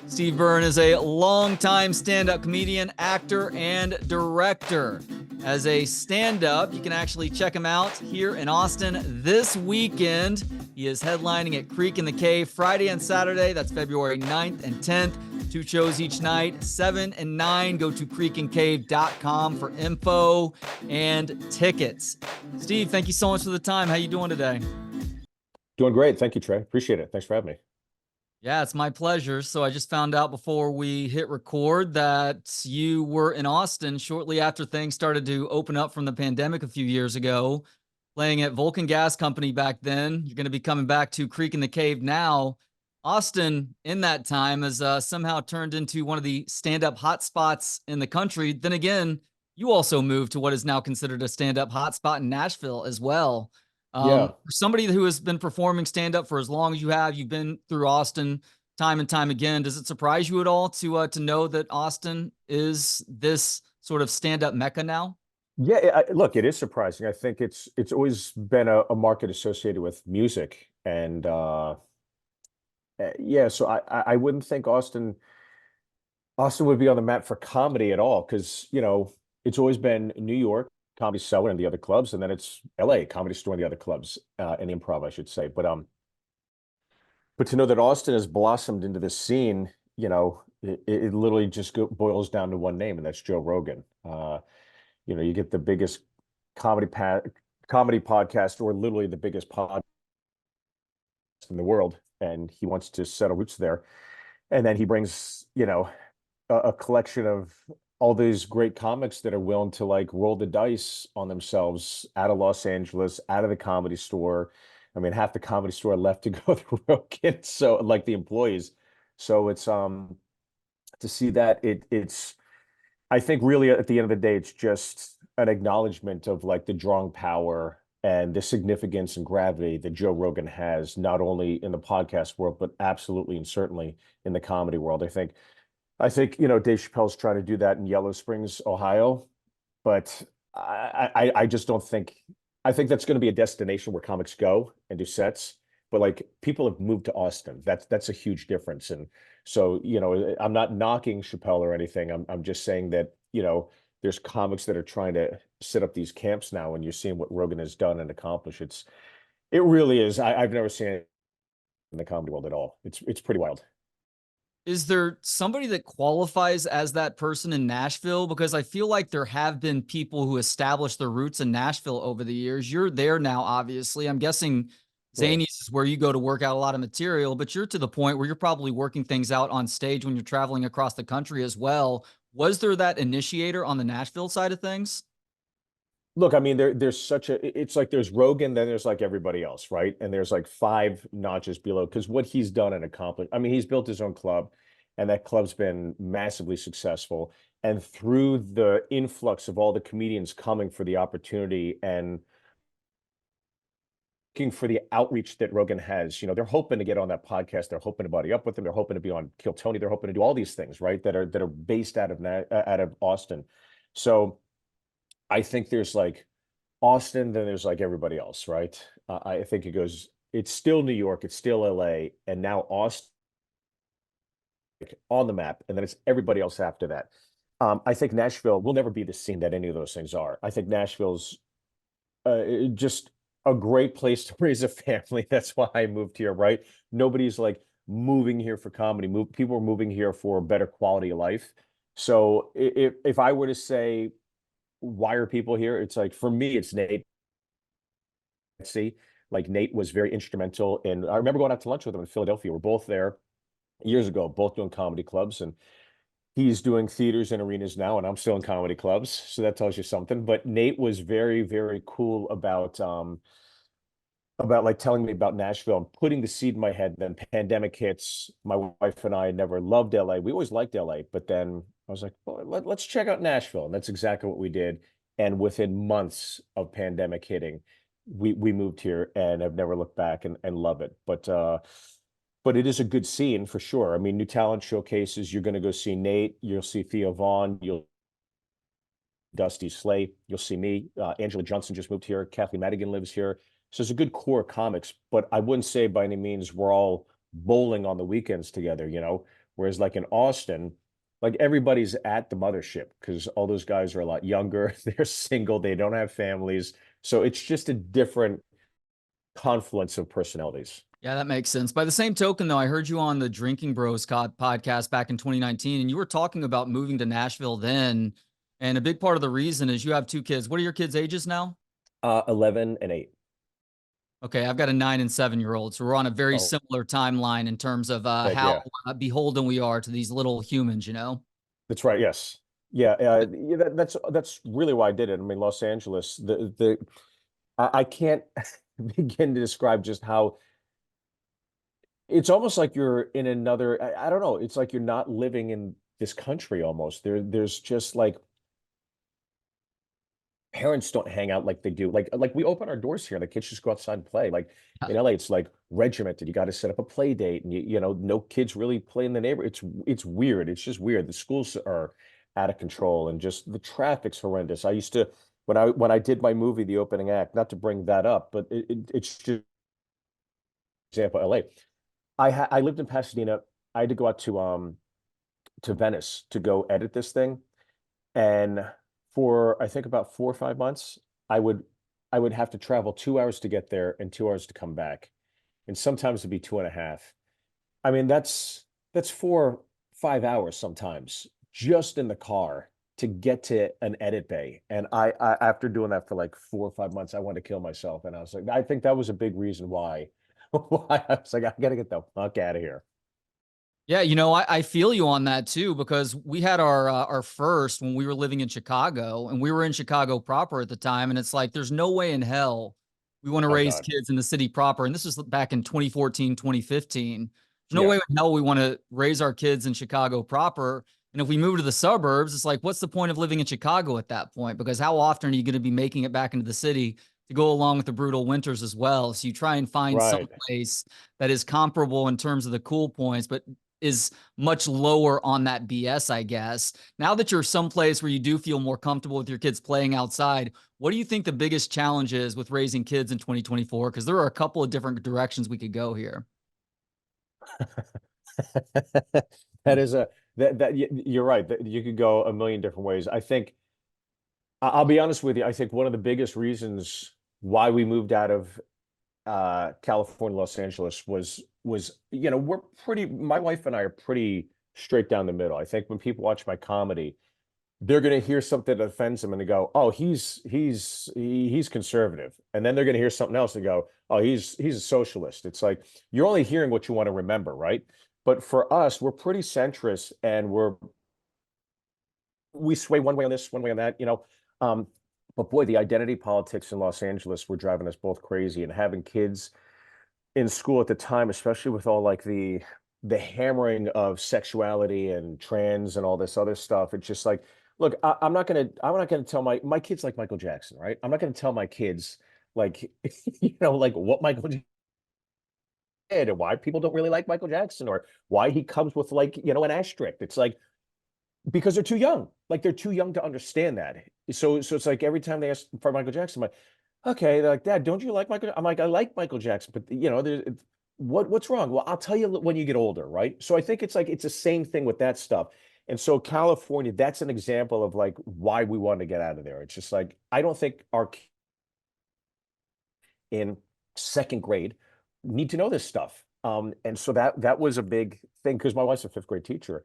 Steve Byrne is a longtime stand-up comedian, actor, and director. As a stand-up, you can actually check him out here in Austin this weekend. He is headlining at Creek in the Cave Friday and Saturday. That's February 9th and 10th. 2 shows each night, 7 and 9. Go to creekandcave.com for info and tickets. Steve, thank you so much for the time. How you doing today? Doing great. Thank you, Trey. Appreciate it. Thanks for having me. Yeah, it's my pleasure. So I just found out before we hit record that you were in Austin shortly after things started to open up from the pandemic a few years ago, playing at Vulcan Gas Company back then. You're going to be coming back to Creek in the Cave now. Austin, in that time, has somehow turned into one of the stand-up hotspots in the country. Then again, you also moved to what is now considered a stand-up hotspot in Nashville as well. Yeah. For somebody who has been performing stand-up for as long as you have, you've been through Austin time and time again. Does it surprise you at all to know that Austin is this sort of stand-up mecca now? Yeah, look, it is surprising. I think it's always been a market associated with music. And yeah, so I wouldn't think Austin would be on the map for comedy at all, because it's always been New York, Comedy Cellar and the other clubs, and then it's LA, Comedy Store and the other clubs, and Improv, I should say. But to know that Austin has blossomed into this scene, it literally just boils down to one name, and that's Joe Rogan. You get the biggest comedy podcast, or literally the biggest podcast in the world, and he wants to settle roots there. And then he brings, a collection of all these great comics that are willing to like roll the dice on themselves out of Los Angeles, out of the Comedy Store. I mean, half the Comedy Store left to go through Rogan, so like the employees. So it's to see that it's I think really at the end of the day, it's just an acknowledgement of like the drawing power and the significance and gravity that Joe Rogan has, not only in the podcast world, but absolutely and certainly in the comedy world. I think Dave Chappelle's trying to do that in Yellow Springs, Ohio, but I just don't think. I think that's going to be a destination where comics go and do sets, but like people have moved to Austin. That's a huge difference. And so I'm not knocking Chappelle or anything. I'm just saying that there's comics that are trying to set up these camps now, and you're seeing what Rogan has done and accomplished. It really is. I've never seen it in the comedy world at all. It's pretty wild. Is there somebody that qualifies as that person in Nashville? Because I feel like there have been people who established their roots in Nashville over the years. You're there now, obviously. I'm guessing Right. Zany's is where you go to work out a lot of material, but you're to the point where you're probably working things out on stage when you're traveling across the country as well. Was there that initiator on the Nashville side of things? Look, I mean, it's like there's Rogan, then there's like everybody else, right? And there's like five notches below, because what he's done and accomplished, I mean, he's built his own club, and that club's been massively successful. And through the influx of all the comedians coming for the opportunity and looking for the outreach that Rogan has, they're hoping to get on that podcast. They're hoping to buddy up with him. They're hoping to be on Kill Tony. They're hoping to do all these things, right? That are based out of Austin. So I think there's like Austin, then there's like everybody else, right? I think it's still New York, it's still LA, and now Austin on the map, and then it's everybody else after that. I think Nashville will never be the scene that any of those things are. I think Nashville's just a great place to raise a family. That's why I moved here, right? Nobody's like moving here for comedy. People are moving here for a better quality of life. So if I were to say, why are people here? It's like, for me, it's Nate. See, like Nate was very instrumental. And I remember going out to lunch with him in Philadelphia. We're both there years ago, both doing comedy clubs, and he's doing theaters and arenas now, and I'm still in comedy clubs. So that tells you something. But Nate was very, very cool about like telling me about Nashville and putting the seed in my head. Then pandemic hits. My wife and I never loved LA. We always liked LA, but then I was like, well, let's check out Nashville. And that's exactly what we did. And within months of pandemic hitting, we moved here and have never looked back, and love it. But it is a good scene for sure. I mean, new talent showcases. You're going to go see Nate. You'll see Theo Vaughn. You'll Dusty Slay. You'll see me. Angela Johnson just moved here. Kathy Madigan lives here. So it's a good core of comics, but I wouldn't say by any means we're all bowling on the weekends together, whereas like in Austin, like everybody's at the mothership because all those guys are a lot younger. They're single, they don't have families. So it's just a different confluence of personalities. Yeah, that makes sense. By the same token, though, I heard you on the Drinking Bros podcast back in 2019, and you were talking about moving to Nashville then. And a big part of the reason is you have two kids. What are your kids' ages now? 11 and 8. Okay, I've got a 9 and 7-year-old, so we're on a very Oh, similar timeline in terms of heck how yeah. beholden we are to these little humans. That's right. Yes. Yeah. Yeah, that's really why I did it. I mean, Los Angeles, I can't begin to describe just how it's almost like you're in another, I don't know. It's like you're not living in this country almost. There's just like parents don't hang out like they do. Like we open our doors here and the kids just go outside and play. Like in LA, it's like regimented. You got to set up a play date, and no kids really play in the neighborhood. It's weird. It's just weird. The schools are out of control, and just the traffic's horrendous. I used to when I did my movie, The Opening Act, not to bring that up, but it's just example LA. I lived in Pasadena. I had to go out to Venice to go edit this thing. And for I think about 4 or 5 months, I would I would have to travel 2 hours to get there and 2 hours to come back. And sometimes it'd be two and a half. I mean, that's 4 or 5 hours sometimes just in the car to get to an edit bay. And I after doing that for like 4 or 5 months, I wanted to kill myself. And I was like, I think that was a big reason why why I was like, I gotta get the fuck out of here. Yeah, I feel you on that too, because we had our first when we were living in Chicago, and we were in Chicago proper at the time, and it's like there's no way in hell we want to Oh raise God. kids in the city proper. And this was back in 2014, 2015. There's no Yeah. way in hell we want to raise our kids in Chicago proper. And if we move to the suburbs, it's like, what's the point of living in Chicago at that point? Because how often are you going to be making it back into the city to go along with the brutal winters as well? So you try and find some Right. place that is comparable in terms of the cool points, but is much lower on that BS, I guess. Now that you're someplace where you do feel more comfortable with your kids playing outside, what do you think the biggest challenge is with raising kids in 2024? Because there are a couple of different directions we could go here. That is a that you're right. That you could go a million different ways. I think I'll be honest with you. I think one of the biggest reasons why we moved out of California, Los Angeles was we're pretty. My wife and I are pretty straight down the middle. I think when people watch my comedy, they're going to hear something that offends them and they go, "Oh, he's conservative," and then they're going to hear something else and go, "Oh, he's a socialist." It's like you're only hearing what you want to remember, right? But for us, we're pretty centrist, and we sway one way on this, one way on that. Um, but boy, the identity politics in Los Angeles were driving us both crazy, and having kids in school at the time, especially with all like the hammering of sexuality and trans and all this other stuff. It's just like, look, I'm not gonna tell my kids like Michael Jackson, right? I'm not gonna tell my kids like like what Michael Jackson did and why people don't really like Michael Jackson or why he comes with like an asterisk. It's like because they're too young. Like they're too young to understand that. So it's like every time they ask for Michael Jackson, I'm like, okay, they're like, Dad, don't you like Michael? I'm like, I like Michael Jackson, but what's wrong? Well, I'll tell you when you get older, right? So I think it's like it's the same thing with that stuff. And so California, that's an example of like why we want to get out of there. It's just like I don't think our in second grade need to know this stuff. And so that was a big thing because my wife's a fifth grade teacher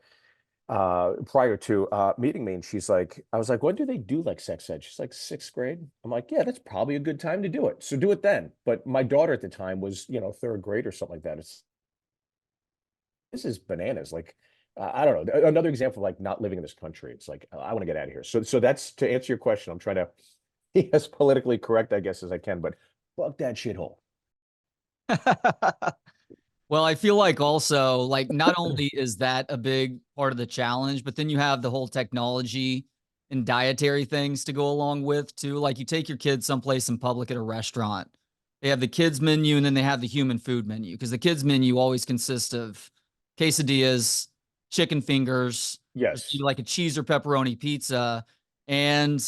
prior to meeting me, and she's like, I was like, when do they do like sex ed? She's like, sixth grade. I'm like, yeah, that's probably a good time to do it. So do it then. But my daughter at the time was, third grade or something like that. This is bananas. Like, I don't know. Another example of like not living in this country. It's like I want to get out of here. So that's to answer your question. I'm trying to be as politically correct, I guess, as I can, but fuck that shithole. Well, I feel like also, like, not only is that a big part of the challenge, but then you have the whole technology and dietary things to go along with too. Like, you take your kids someplace in public at a restaurant, they have the kids menu and then they have the human food menu because the kids menu always consists of quesadillas, chicken fingers, there's Yes. like a cheese or pepperoni pizza, and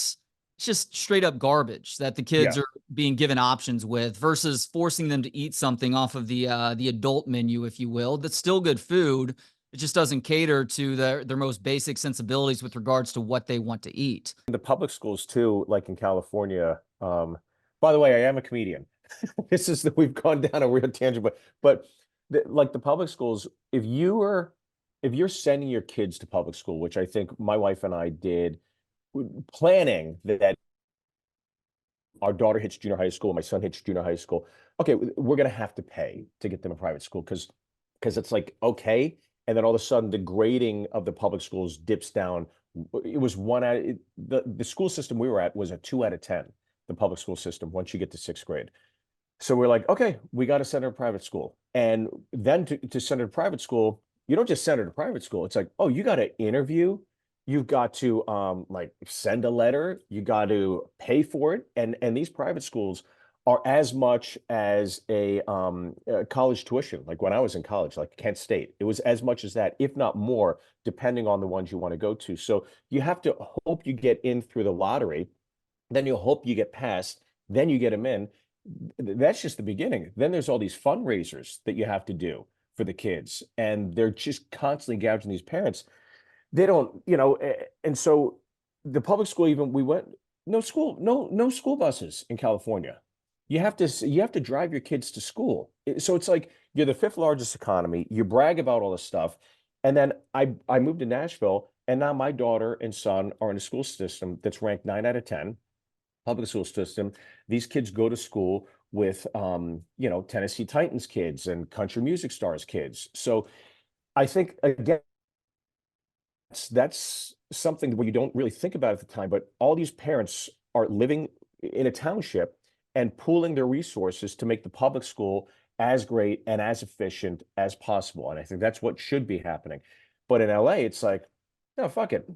it's just straight up garbage that the kids Yeah. are being given options with versus forcing them to eat something off of the adult menu, if you will. That's still good food. It just doesn't cater to their most basic sensibilities with regards to what they want to eat. The public schools too, like in California. By the way, I am a comedian. This is that we've gone down a real tangent, but like the public schools, if you're sending your kids to public school, which I think my wife and I did, planning that our daughter hits junior high school, my son hits junior high school. Okay, we're gonna have to pay to get them in private school because it's like okay, and then all of a sudden the grading of the public schools dips down. It was the school system we were at was a 2 out of 10, the public school system once you get to sixth grade. So we're like, okay, we got to send her to private school. And then to send her to private school, you don't just send her to private school. It's like, oh, you got to interview, you've got to like send a letter, you got to pay for it. And these private schools are as much as a college tuition. Like when I was in college, like Kent State, it was as much as that, if not more, depending on the ones you want to go to. So you have to hope you get in through the lottery, then you hope you get passed, then you get them in. That's just the beginning. Then there's all these fundraisers that you have to do for the kids, and they're just constantly gouging these parents. They don't, and so the public school, even we went, no school buses in California. You have to drive your kids to school. So it's like you're the fifth largest economy. You brag about all this stuff, and then I moved to Nashville, and now my daughter and son are in a school system that's ranked 9 out of 10, public school system. These kids go to school with Tennessee Titans kids and country music stars kids. So I think again, that's something where you don't really think about at the time, but all these parents are living in a township and pooling their resources to make the public school as great and as efficient as possible. And I think that's what should be happening. But in LA, it's like, no, fuck it.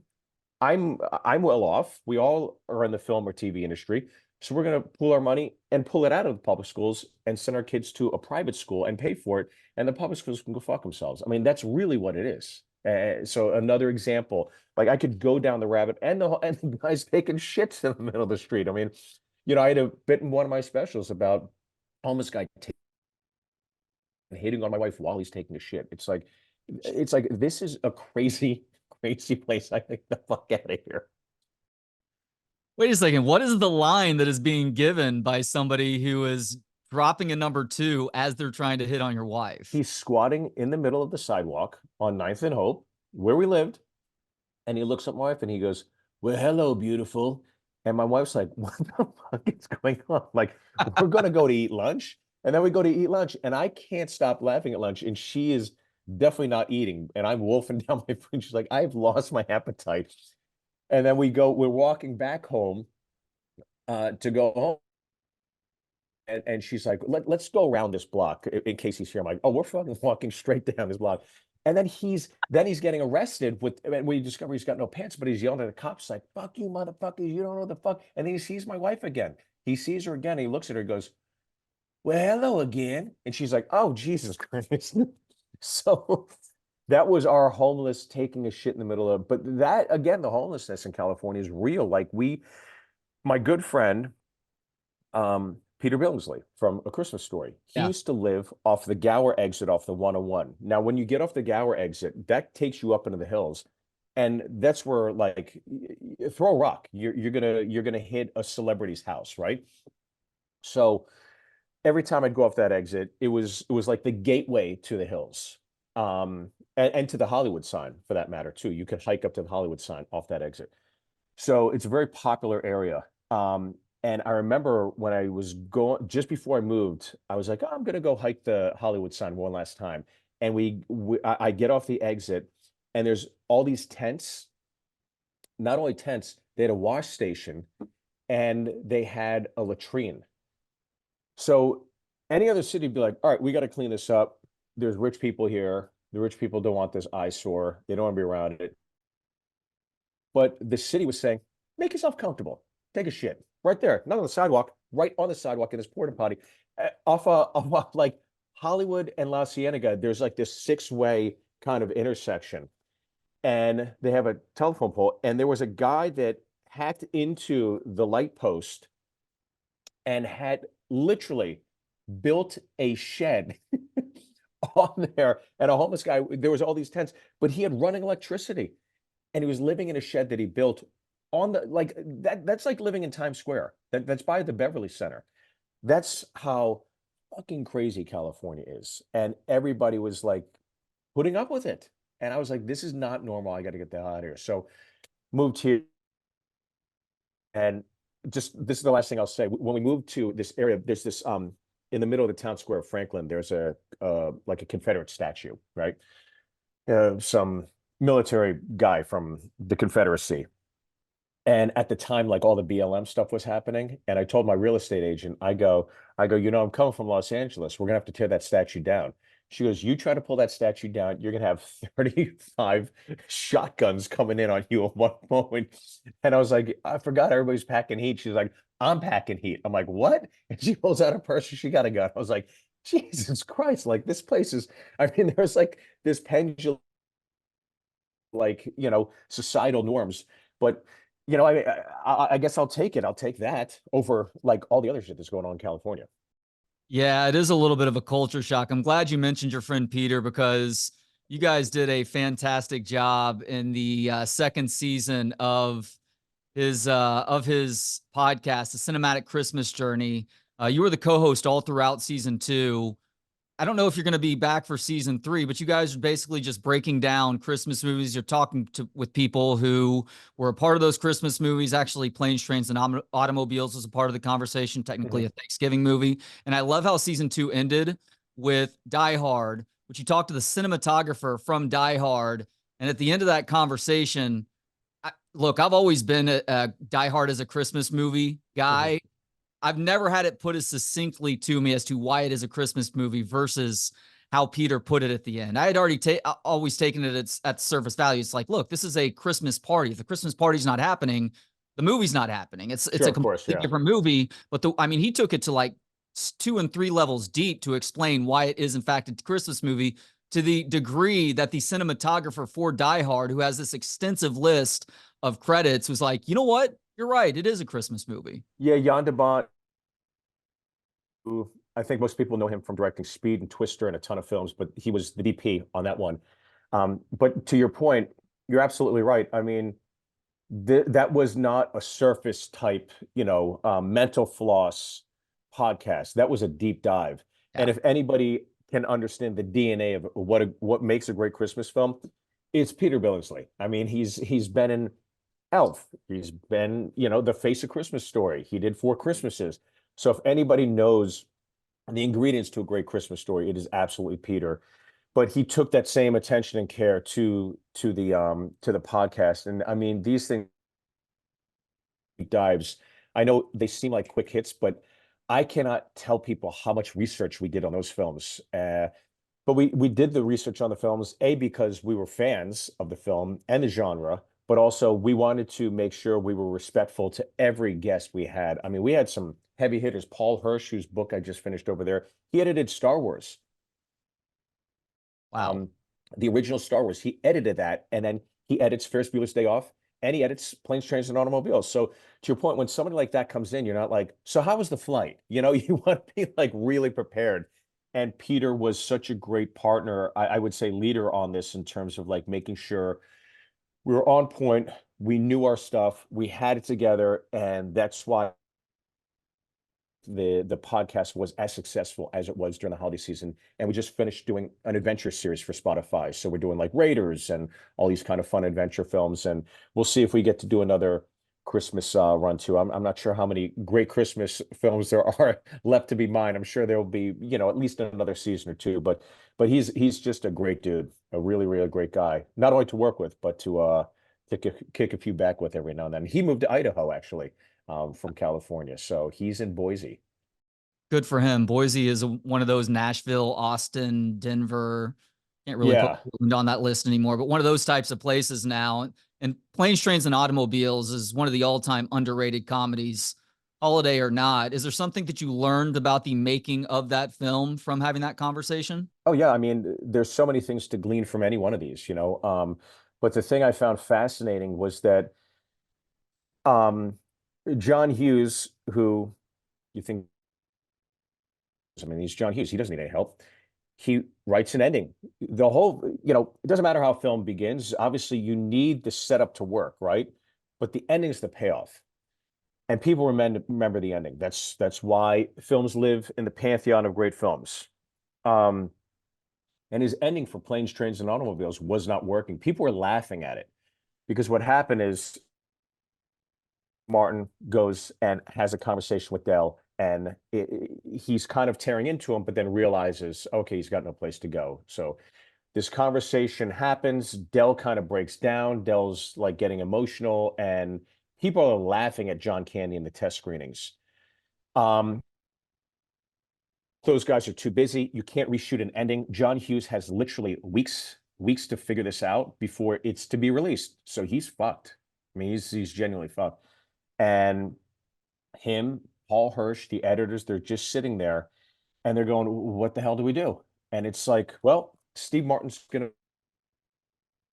I'm well off. We all are in the film or TV industry. So we're going to pool our money and pull it out of the public schools and send our kids to a private school and pay for it. And the public schools can go fuck themselves. I mean, that's really what it is. So another example, like I could go down the rabbit and the guys taking shits in the middle of the street. I mean, I had a bit in one of my specials about homeless guy hitting on my wife while he's taking a shit. It's like this is a crazy, crazy place. I think the fuck out of here. Wait a second. What is the line that is being given by somebody who is dropping a number two as they're trying to hit on your wife? He's squatting in the middle of the sidewalk on Ninth and Hope, where we lived, and he looks at my wife and he goes, "Well, hello, beautiful." And my wife's like, "What the fuck is going on?" Like, we're gonna go to eat lunch, and then we go to eat lunch, and I can't stop laughing at lunch, and she is definitely not eating, and I'm wolfing down my food. She's like, "I've lost my appetite." And then we're walking back home to go home. And she's like, let's go around this block in case he's here. I'm like, oh, we're fucking walking straight down this block. And then he's getting arrested and we discover he's got no pants, but he's yelling at the cops like, fuck you, motherfuckers, you don't know the fuck. And then he sees my wife again. He sees her again. He looks at her and goes, well, hello again. And she's like, oh, Jesus Christ. So that was our homeless taking a shit in the middle of, but that again, the homelessness in California is real. Like my good friend, Peter Billingsley from A Christmas Story. He Yeah. used to live off the Gower exit off the 101. Now, when you get off the Gower exit, that takes you up into the hills. And that's where, like, throw a rock. You're gonna hit a celebrity's house, right? So every time I'd go off that exit, it was like the gateway to the hills. And to the Hollywood sign for that matter, too. You could hike up to the Hollywood sign off that exit. So it's a very popular area. And I remember when I was going, just before I moved, I was like, oh, I'm going to go hike the Hollywood sign one last time. And I get off the exit and there's all these tents, not only tents, they had a wash station and they had a latrine. So any other city would be like, all right, we got to clean this up. There's rich people here. The rich people don't want this eyesore. They don't want to be around it. But the city was saying, make yourself comfortable. Take a shit right there, not on the sidewalk, right on the sidewalk in this porta potty, off like Hollywood and La Cienega. There's like this six-way kind of intersection, and they have a telephone pole. And there was a guy that hacked into the light post and had literally built a shed on there. And a homeless guy, there was all these tents, but he had running electricity, and he was living in a shed that he built on the like that. That's like living in Times Square. That's by the Beverly Center. That's how fucking crazy California is. And everybody was like putting up with it. And I was like, this is not normal. I got to get the hell out of here. So moved here. And just this is the last thing I'll say. When we moved to this area, there's this in the middle of the town square of Franklin, there's a like a Confederate statue, right? Some military guy from the Confederacy. And at the time, like all the BLM stuff was happening, and I told my real estate agent, I'm coming from Los Angeles. We're gonna have to tear that statue down. She goes, you try to pull that statue down, you're gonna have 35 shotguns coming in on you at one moment. And I was like, I forgot everybody's packing heat. She's like, I'm packing heat. I'm like, what? And she pulls out a purse and she got a gun. I was like, Jesus Christ, like this place is, I mean, there's like this pendulum, like, societal norms. But I guess I'll take it. I'll take that over like all the other shit that's going on in California. Yeah, it is a little bit of a culture shock. I'm glad you mentioned your friend Peter, because you guys did a fantastic job in the second season of his podcast, the Cinematic Xmas Journey. You were the co-host all throughout season 2. I don't know if you're going to be back for season 3, but you guys are basically just breaking down Christmas movies. You're talking with people who were a part of those Christmas movies. Actually, Planes, Trains, and Automobiles was a part of the conversation, technically a Thanksgiving movie. And I love how season 2 ended with Die Hard, which you talked to the cinematographer from Die Hard. And at the end of that conversation, look, I've always been a Die Hard as a Christmas movie guy. I've never had it put as succinctly to me as to why it is a Christmas movie versus how Peter put it at the end. I had already always taken it at surface value. It's like, look, this is a Christmas party. If the Christmas party's not happening, the movie's not happening. It's Sure, a of course, completely yeah. different movie. But he took it to like 2 and 3 levels deep to explain why it is in fact a Christmas movie, to the degree that the cinematographer for Die Hard, who has this extensive list of credits, was like, you know what? You're right. It is a Christmas movie. Yeah, Jan de Bont, who I think most people know him from directing Speed and Twister and a ton of films, but he was the DP on that one. But to your point, you're absolutely right. I mean, that was not a surface type, mental floss podcast. That was a deep dive. Yeah. And if anybody can understand the DNA of what makes a great Christmas film, it's Peter Billingsley. I mean, he's been in Elf. He's been, the face of Christmas Story. He did Four Christmases. So if anybody knows the ingredients to a great Christmas story, it is absolutely Peter. But he took that same attention and care to the podcast. And I mean, these things, dives, I know they seem like quick hits, but I cannot tell people how much research we did on those films. But we did the research on the films, because we were fans of the film and the genre, but also we wanted to make sure we were respectful to every guest we had. I mean, we had some heavy hitters. Paul Hirsch, whose book I just finished over there, he edited Star Wars. Wow. The original Star Wars, he edited that, and then he edits Ferris Bueller's Day Off, and he edits Planes, Trains, and Automobiles. So to your point, when somebody like that comes in, you're not like, so how was the flight? You want to be like really prepared. And Peter was such a great partner, I would say leader on this, in terms of like making sure we were on point, we knew our stuff, we had it together, and that's why the podcast was as successful as it was during the holiday season. And we just finished doing an adventure series for Spotify. So we're doing like Raiders and all these kind of fun adventure films. And we'll see if we get to do another Christmas run too. I'm not sure how many great Christmas films there are left to be mine. I'm sure there will be, at least another season or two. But he's just a great dude, a really, really great guy, not only to work with, but to kick a few back with every now and then. He moved to Idaho actually, from California. So he's in Boise. Good for him. Boise is one of those Nashville, Austin, Denver. Can't really put Yeah. Portland on that list anymore, but one of those types of places now. And Planes, Trains, and Automobiles is one of the all-time underrated comedies, holiday or not. Is there something that you learned about the making of that film from having that conversation? Oh yeah. I mean, there's so many things to glean from any one of these, But the thing I found fascinating was that Um, John Hughes, who you think, I mean, he's John Hughes. He doesn't need any help. He writes an ending. The whole, it doesn't matter how a film begins. Obviously, you need the setup to work, right? But the ending's the payoff. And people remember the ending. That's why films live in the pantheon of great films. Um, and his ending for Planes, Trains, and Automobiles was not working. People were laughing at it because what happened is Martin goes and has a conversation with Dell, and he's kind of tearing into him, but then realizes, okay, he's got no place to go. So this conversation happens. Dell kind of breaks down. Dell's like getting emotional, and people are laughing at John Candy in the test screenings. Those guys are too busy. You can't reshoot an ending. John Hughes has literally weeks to figure this out before it's to be released. So he's fucked. I mean, he's genuinely fucked. And him, Paul Hirsch, the editors, they're just sitting there and they're going, what the hell do we do? And it's like, well, Steve Martin's going to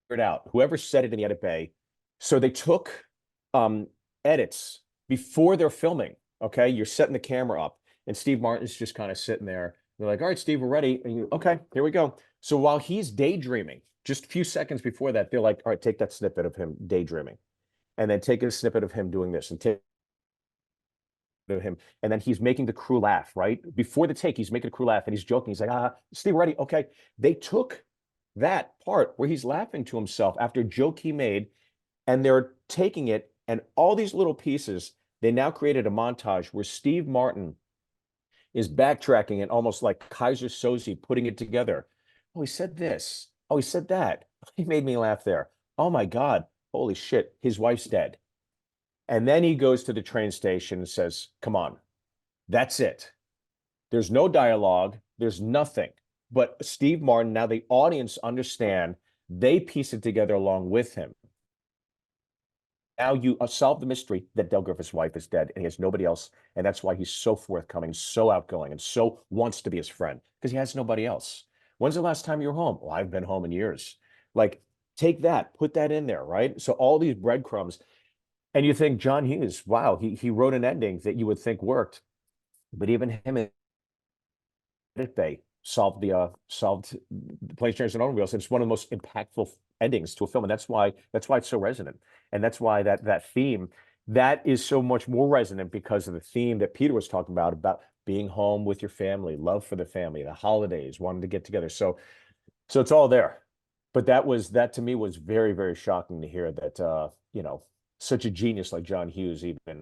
figure it out. Whoever said it in the edit bay. So they took edits before they're filming. Okay. You're setting the camera up and Steve Martin's just kind of sitting there. They're like, all right, Steve, we're ready. And you, okay, here we go. So while he's daydreaming, just a few seconds before that, they're like, all right, take that snippet of him daydreaming and then take a snippet of him doing this and take him, and then he's making the crew laugh, right? Before the take, he's making the crew laugh and he's joking. He's like, Steve, ready? Okay. They took that part where he's laughing to himself after a joke he made, and they're taking it and all these little pieces. They now created a montage where Steve Martin is backtracking and almost like Kaiser Soze putting it together. Oh, he said this. Oh, he said that. He made me laugh there. Oh my God. Holy shit. His wife's dead. And then he goes to the train station and says, come on, that's it. There's no dialogue. There's nothing. But Steve Martin, now the audience understand, they piece it together along with him. Now you solve the mystery that Del Griffith's wife is dead and he has nobody else. And that's why he's so forthcoming, so outgoing, and so wants to be his friend because he has nobody else. When's the last time you were home? Well, I've been home in years. Like, take that, put that in there, right? So all these breadcrumbs. And you think John Hughes, wow, he wrote an ending that you would think worked, but even him in Edit Bay solved the Planes, Trains, and Automobiles. It's one of the most impactful endings to a film, and that's why it's so resonant, and that's why that theme that is so much more resonant because of the theme that Peter was talking about being home with your family, love for the family, the holidays, wanting to get together. So it's all there. But that to me was very, very shocking to hear that such a genius like John Hughes, even in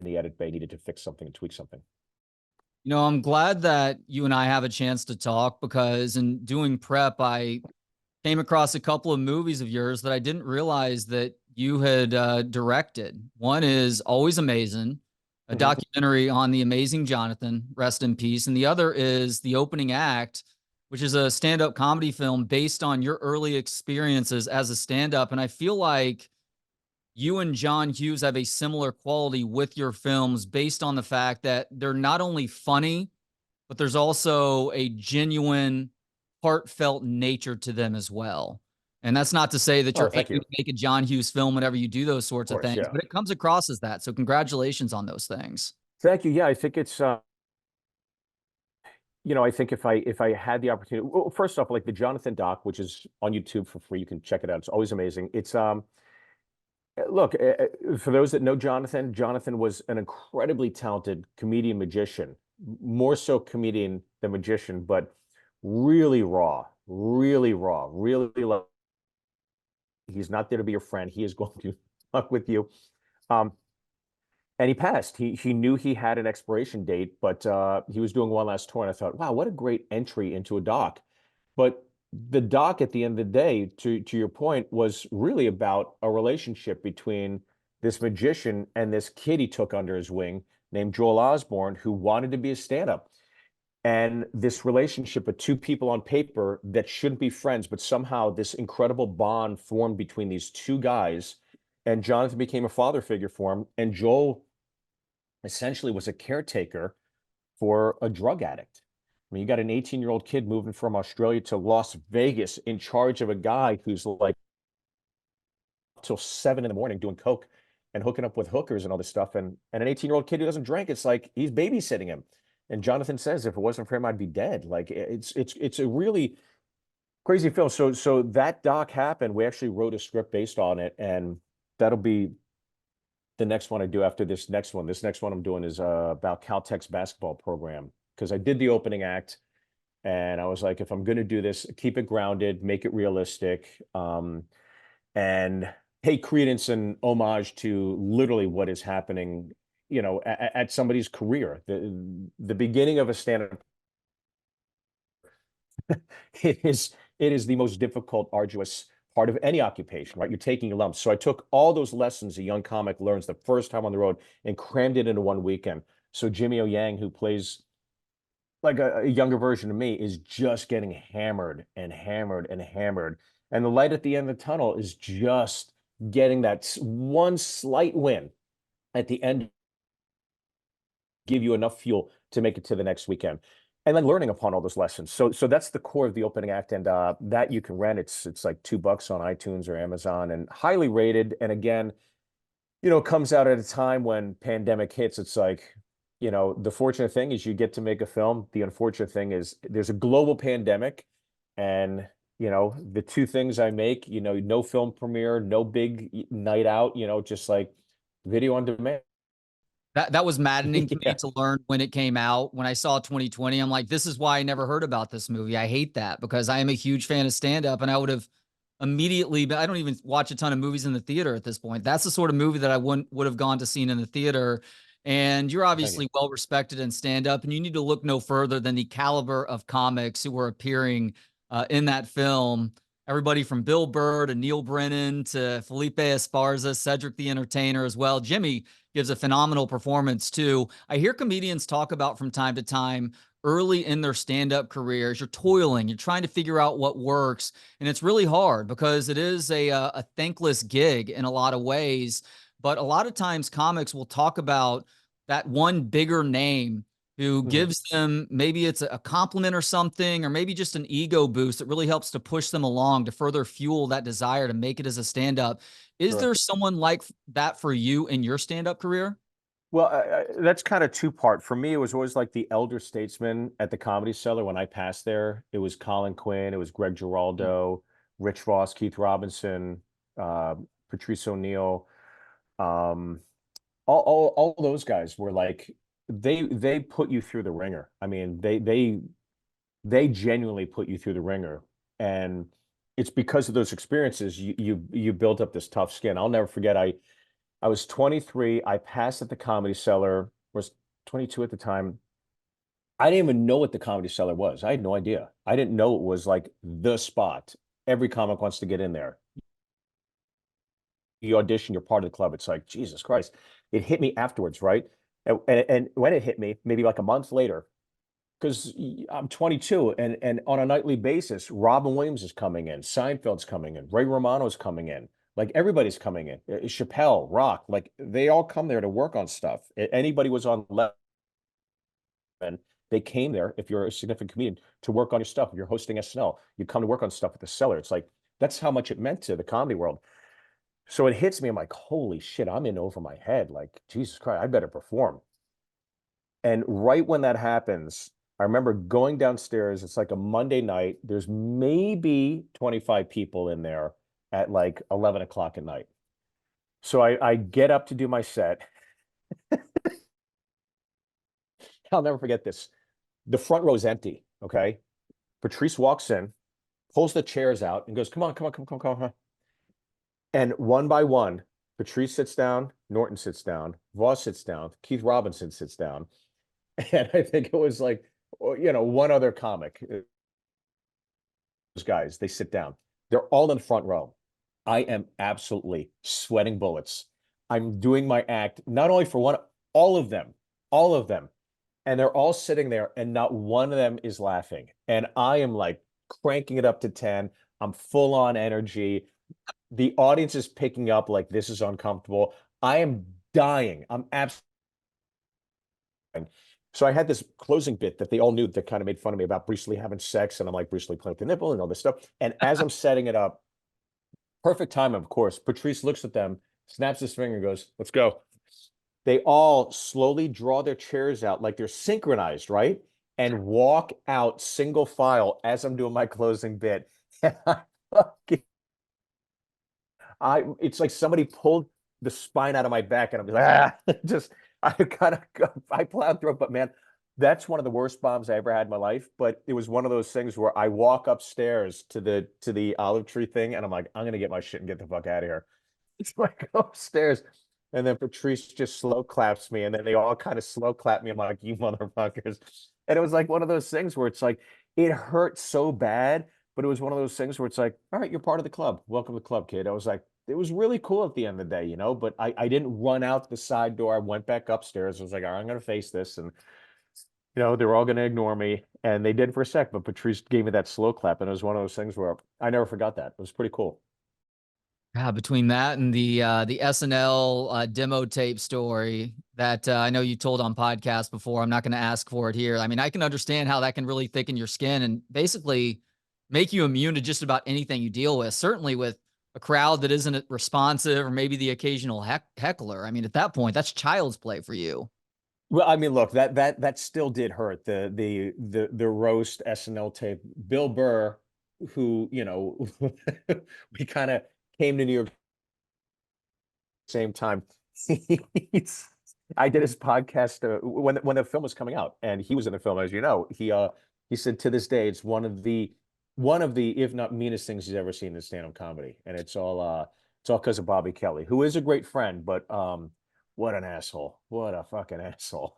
the edit bay, needed to fix something and tweak something. I'm glad that you and I have a chance to talk because in doing prep, I came across a couple of movies of yours that I didn't realize that you had directed. One is Always Amazing, a documentary on the amazing Jonathan, rest in peace. And the other is The Opening Act, which is a stand-up comedy film based on your early experiences as a stand-up. And I feel like you and John Hughes have a similar quality with your films based on the fact that they're not only funny, but there's also a genuine, heartfelt nature to them as well. And that's not to say that Oh, you're thank aiming you. to make a John Hughes film whenever you do those Of sorts of course, things, yeah. but it comes across as that. So congratulations on those things. Thank you. Yeah, I think it's I think if I had the opportunity, well, first off, like the Jonathan doc, which is on YouTube for free, you can check it out. It's always amazing. It's look, for those that know Jonathan, Jonathan was an incredibly talented comedian magician, more so comedian than magician, but really raw, really raw, really like he's not there to be your friend. He is going to fuck with you. Um, and he passed. He knew he had an expiration date, but he was doing one last tour, and I thought, wow, what a great entry into a doc. But the doc, at the end of the day, to your point, was really about a relationship between this magician and this kid he took under his wing named Joel Osborne, who wanted to be a stand-up. And this relationship of two people on paper that shouldn't be friends, but somehow this incredible bond formed between these two guys. And Jonathan became a father figure for him. And Joel essentially was a caretaker for a drug addict. I mean, you got an 18-year-old kid moving from Australia to Las Vegas in charge of a guy who's like till 7 in the morning doing coke and hooking up with hookers and all this stuff. And an 18-year-old kid who doesn't drink, it's like he's babysitting him. And Jonathan says, if it wasn't for him, I'd be dead. Like it's a really crazy film. So that doc happened. We actually wrote a script based on it, and that'll be the next one I do after this next one. This next one I'm doing is about Caltech's basketball program, because I did the opening act, and I was like, if I'm going to do this, keep it grounded, make it realistic, and pay credence and homage to literally what is happening, at somebody's career. The beginning of a stand-up, it is the most difficult, arduous part of any occupation, right? You're taking lumps. So I took all those lessons a young comic learns the first time on the road and crammed it into one weekend. So Jimmy O Yang, who plays like a younger version of me, is just getting hammered and hammered and hammered. And the light at the end of the tunnel is just getting that one slight win at the end, give you enough fuel to make it to the next weekend. And then learning upon all those lessons. So that's the core of the opening act, and that you can rent. It's like $2 on iTunes or Amazon, and highly rated. And again, it comes out at a time when pandemic hits. It's like, the fortunate thing is you get to make a film. The unfortunate thing is there's a global pandemic, and the two things I make, no film premiere, no big night out, just like video on demand. That was maddening to me Yeah. to learn when it came out. When I saw 2020, I'm like, this is why I never heard about this movie. I hate that, because I am a huge fan of stand-up, and I would have immediately, but I don't even watch a ton of movies in the theater at this point. That's the sort of movie that I would have gone to see in the theater. And you're Thank you. obviously well respected in stand-up, and you need to look no further than the caliber of comics who were appearing in that film. Everybody from Bill Burr to Neil Brennan to Felipe Esparza, Cedric the Entertainer as well. Jimmy gives a phenomenal performance too. I hear comedians talk about from time to time, early in their stand-up careers, you're toiling, you're trying to figure out what works, and it's really hard because it is a thankless gig in a lot of ways. But a lot of times comics will talk about that one bigger name who gives them, maybe it's a compliment or something, or maybe just an ego boost that really helps to push them along to further fuel that desire to make it as a stand-up. Is Sure. there someone like that for you in your stand-up career? Well, that's kind of two-part. For me, it was always like the elder statesman at the Comedy Cellar. When I passed there, it was Colin Quinn, it was Greg Giraldo, Rich Ross, Keith Robinson, uh, Patrice O'Neill. Um, all those guys were like, they put you through the ringer. I mean, they genuinely put you through the ringer, and it's because of those experiences you built up this tough skin. I'll never forget. I was 23. I passed at the Comedy Cellar. Was 22 at the time. I didn't even know what the Comedy Cellar was. I had no idea. I didn't know it was like the spot. Every comic wants to get in there. You audition, you're part of the club. It's like, Jesus Christ. It hit me afterwards, right? And when it hit me, maybe like a month later, because I'm 22, and on a nightly basis, Robin Williams is coming in, Seinfeld's coming in, Ray Romano's coming in, like everybody's coming in, Chappelle, Rock, like they all come there to work on stuff. Anybody was on level, and they came there, if you're a significant comedian, to work on your stuff. If you're hosting SNL, you come to work on stuff at the Cellar. It's like, that's how much it meant to the comedy world. So it hits me, I'm like, holy shit, I'm in over my head. Like, Jesus Christ, I better perform. And right when that happens, I remember going downstairs. It's like a Monday night. There's maybe 25 people in there at like 11 o'clock at night. So I get up to do my set. I'll never forget this. The front row's empty. Okay. Patrice walks in, pulls the chairs out, and goes, come on, come on, come on, come on, come on. And one by one, Patrice sits down, Norton sits down, Voss sits down, Keith Robinson sits down. And I think it was like, one other comic. Those guys, they sit down. They're all in the front row. I am absolutely sweating bullets. I'm doing my act, not only for one, all of them, all of them. And they're all sitting there, and not one of them is laughing. And I am like cranking it up to 10. I'm full on energy. The audience is picking up like, this is uncomfortable. I am dying. I'm absolutely. So I had this closing bit that they all knew, that kind of made fun of me about Bruce Lee having sex, and I'm like, Bruce Lee playing with the nipple and all this stuff. And as I'm setting it up, perfect time, of course, Patrice looks at them snaps his finger and goes, let's go. They all slowly draw their chairs out like they're synchronized, right? And walk out single file as I'm doing my closing bit. And it's like somebody pulled the spine out of my back, and I'm just like, just I kind of I plowed through it. But man, that's one of the worst bombs I ever had in my life. But it was one of those things where I walk upstairs to the olive tree thing, and I'm like, I'm gonna get my shit and get the fuck out of here. It's like upstairs. And then Patrice just slow claps me, and then they all kind of slow clap me. I'm like, you motherfuckers. And it was like one of those things where it's like, it hurt so bad, but it was one of those things where it's like, all right, you're part of the club. Welcome to the club, kid. I was like, it was really cool at the end of the day, but I didn't run out the side door. I went back upstairs. I was like, all right, I'm going to face this. And, they were all going to ignore me. And they did for a sec, but Patrice gave me that slow clap. And it was one of those things where I never forgot that. It was pretty cool. Yeah, between that and the SNL demo tape story that I know you told on podcast before, I'm not going to ask for it here. I mean, I can understand how that can really thicken your skin and basically make you immune to just about anything you deal with. Certainly with a crowd that isn't responsive, or maybe the occasional heckler. I mean, at that point, that's child's play for you. Well, I mean, look, that still did hurt the roast SNL tape. Bill Burr, who, we kind of came to New York same time. I did his podcast when the film was coming out, and he was in the film, as you know. He said to this day it's one of the if not meanest things he's ever seen in stand-up comedy, and it's all because of Bobby Kelly, who is a great friend, but what an asshole! What a fucking asshole!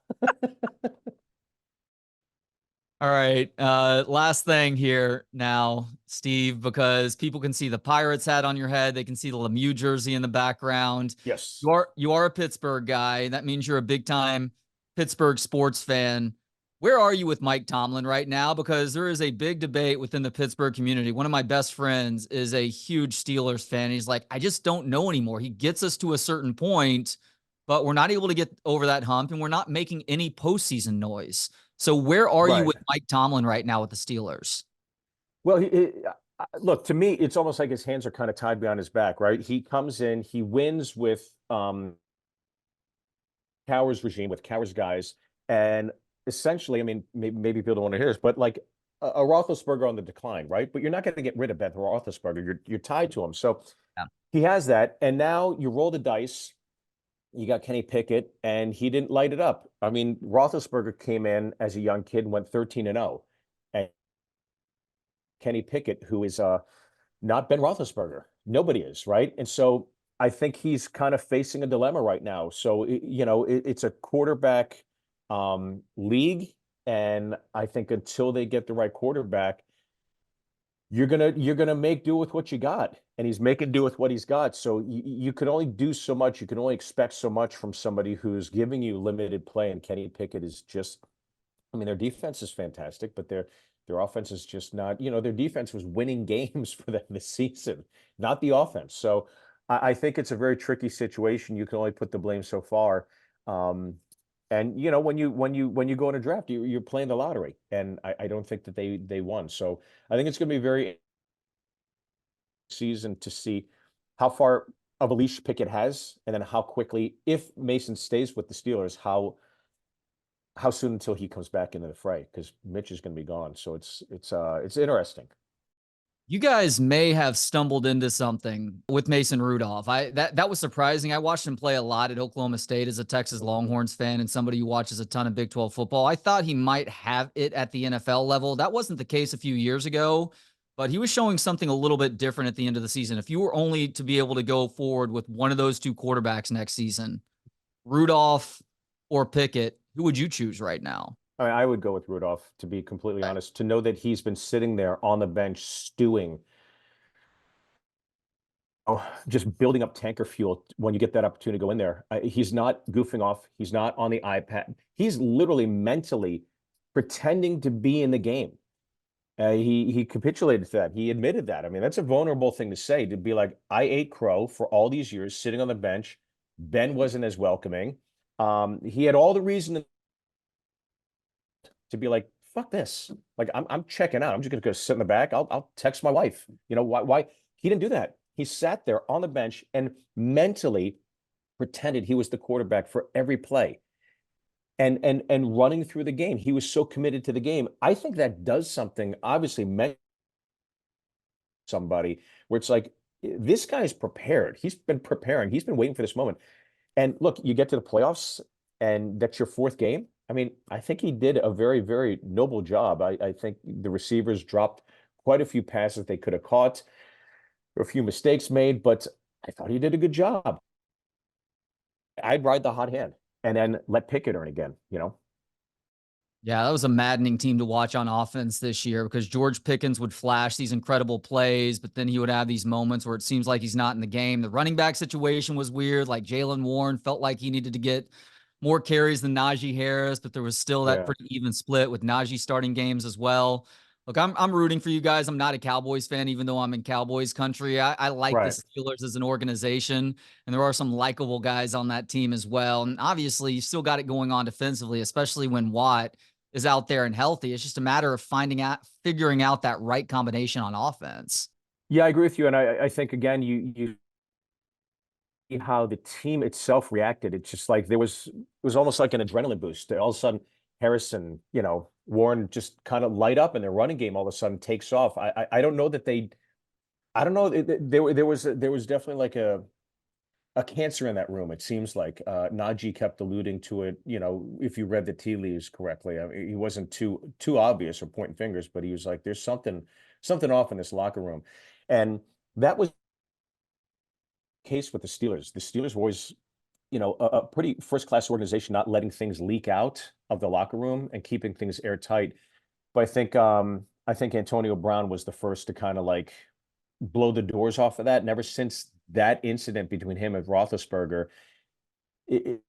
All right. Last thing here now, Steve, because people can see the Pirates hat on your head. They can see the Lemieux jersey in the background. Yes, You are a Pittsburgh guy. That means you're a big time Pittsburgh sports fan. Where are you with Mike Tomlin right now? Because there is a big debate within the Pittsburgh community. One of my best friends is a huge Steelers fan. He's like, I just don't know anymore. He gets us to a certain point, but we're not able to get over that hump, and we're not making any postseason noise. So where are you right. with Mike Tomlin right now with the Steelers? Well, look, to me, it's almost like his hands are kind of tied behind his back, right? He comes in, he wins with Cowher's regime, with Cowher's guys, and essentially, I mean, maybe people don't want to hear this, but like a Roethlisberger on the decline, right? But you're not going to get rid of Ben Roethlisberger. You're tied to him, so Yeah. he has that, and now you roll the dice. You got Kenny Pickett, and he didn't light it up. I mean, Roethlisberger came in as a young kid and went 13-0, and Kenny Pickett, who is not Ben Roethlisberger. Nobody is, right? And so I think he's kind of facing a dilemma right now. So it's a quarterback league, and I think until they get the right quarterback, you're gonna make do with what you got, and he's making do with what he's got. So you can only do so much. You can only expect so much from somebody who's giving you limited play. And Kenny Pickett is just, I mean, their defense is fantastic, but their offense is just not. Their defense was winning games for them this season, not the offense. So I think it's a very tricky situation. You can only put the blame so far. And when you go in a draft, you're playing the lottery, and I don't think that they won. So I think it's going to be very season to see how far of a leash Pickett has, and then how quickly, if Mason stays with the Steelers, how soon until he comes back into the fray, because Mitch is going to be gone. So it's interesting. You guys may have stumbled into something with Mason Rudolph. That was surprising. I watched him play a lot at Oklahoma State as a Texas Longhorns fan and somebody who watches a ton of Big 12 football. I thought he might have it at the NFL level. That wasn't the case a few years ago, but he was showing something a little bit different at the end of the season. If you were only to be able to go forward with one of those two quarterbacks next season, Rudolph or Pickett, who would you choose right now? I would go with Rudolph, to be completely honest, to know that he's been sitting there on the bench stewing, just building up tanker fuel when you get that opportunity to go in there. He's not goofing off. He's not on the iPad. He's literally mentally pretending to be in the game. He capitulated to that. He admitted that. I mean, that's a vulnerable thing to say, to be like, I ate crow for all these years sitting on the bench. Ben wasn't as welcoming. He had all the reason to be like, fuck this. Like, I'm checking out. I'm just gonna go sit in the back. I'll text my wife. Why he didn't do that. He sat there on the bench and mentally pretended he was the quarterback for every play and running through the game. He was so committed to the game. I think that does something, obviously, meant somebody where it's like, this guy's prepared. He's been preparing. He's been waiting for this moment. And look, you get to the playoffs and that's your fourth game. I mean, I think he did a very, very noble job. I think the receivers dropped quite a few passes they could have caught, a few mistakes made, but I thought he did a good job. I'd ride the hot hand and then let Pickett earn again, you know? Yeah, that was a maddening team to watch on offense this year because George Pickens would flash these incredible plays, but then he would have these moments where it seems like he's not in the game. The running back situation was weird. Like Jalen Warren felt like he needed to get more carries than Najee Harris, but there was still that pretty even split with Najee starting games as well. Look, I'm rooting for you guys. I'm not a Cowboys fan, even though I'm in Cowboys country. I like the Steelers as an organization, and there are some likable guys on that team as well. And obviously, you still got it going on defensively, especially when Watt is out there and healthy. It's just a matter of figuring out that right combination on offense. Yeah, I agree with you. And I think, again, you see how the team itself reacted. It's just like it was almost like an adrenaline boost. All of a sudden, Harrison, Warren just kind of light up and their running game all of a sudden takes off. I don't know that I don't know. There was definitely like a cancer in that room. It seems like Najee kept alluding to it. If you read the tea leaves correctly, I mean, he wasn't too obvious or pointing fingers, but he was like, "There's something off in this locker room," and that was the case with the Steelers. The Steelers were always, a pretty first-class organization, not letting things leak out of the locker room and keeping things airtight. But I think Antonio Brown was the first to kind of like blow the doors off of that. And ever since that incident between him and Roethlisberger, it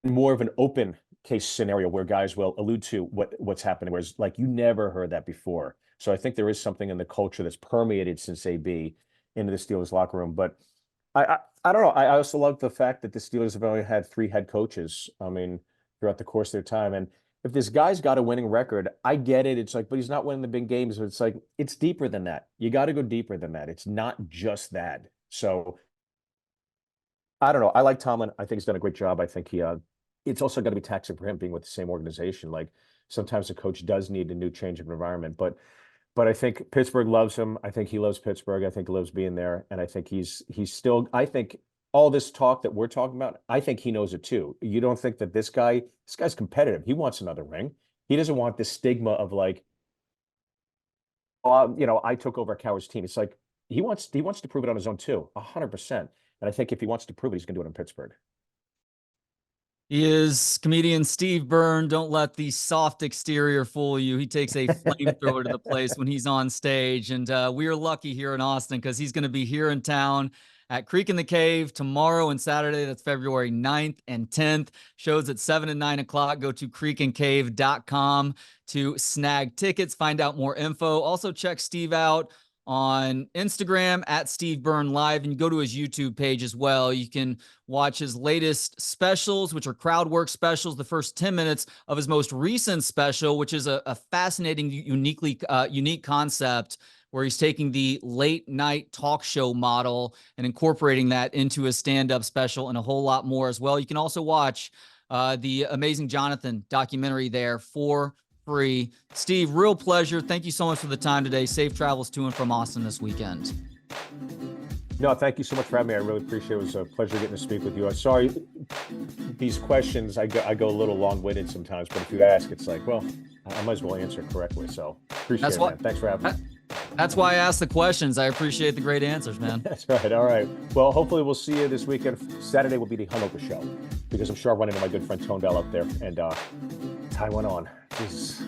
more of an open case scenario where guys will allude to what's happening, whereas like you never heard that before. So I think there is something in the culture that's permeated since AB into the Steelers locker room. But I don't know. I also love the fact that the Steelers have only had 3 head coaches, I mean, throughout the course of their time. And if this guy's got a winning record, I get it. It's like, but he's not winning the big games. But it's like, it's deeper than that. You got to go deeper than that. It's not just that. So I don't know. I like Tomlin. I think he's done a great job. I think it's also got to be taxing for him being with the same organization. Like sometimes a coach does need a new change of environment, but I think Pittsburgh loves him. I think he loves Pittsburgh. I think he loves being there. And I think he's still, I think all this talk that we're talking about, I think he knows it too. You don't think that this guy's competitive. He wants another ring. He doesn't want this stigma of like, I took over a Cowboys team. It's like, he wants to prove it on his own too, 100%. And I think if he wants to prove it, he's going to do it in Pittsburgh. He is comedian Steve Byrne. Don't let the soft exterior fool you. He takes a flamethrower to the place when he's on stage. And we are lucky here in Austin because he's going to be here in town at Creek in the Cave tomorrow and Saturday. That's February 9th and 10th. Shows at 7 and 9 o'clock. Go to creekandcave.com to snag tickets, find out more info. Also check Steve out on Instagram at Steve Byrne Live, and you go to his YouTube page as well. You can watch his latest specials, which are crowd work specials, the first 10 minutes of his most recent special, which is a fascinating, unique concept where he's taking the late night talk show model and incorporating that into his stand-up special and a whole lot more as well. You can also watch the Amazing Jonathan documentary there for free. Steve, real pleasure. Thank you so much for the time today. Safe travels to and from Austin this weekend. No, thank you so much for having me. I really appreciate it. It was a pleasure getting to speak with you. I'm sorry, these questions, I go a little long-winded sometimes, but if you ask, it's like, well, I might as well answer it correctly. So appreciate it, man. Thanks for having me. That's why I asked the questions. I appreciate the great answers, man. That's right. All right. Well, hopefully we'll see you this weekend. Saturday will be the hungover show because I'm sure I'll run into my good friend Tone Bell up there and tie one on. Jesus.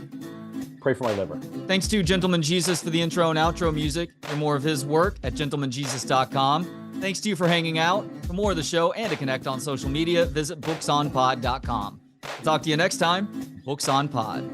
Pray for my liver. Thanks to Gentleman Jesus for the intro and outro music. For more of his work at gentlemanjesus.com. Thanks to you for hanging out. For more of the show and to connect on social media, visit booksonpod.com. Talk to you next time. Books on Pod.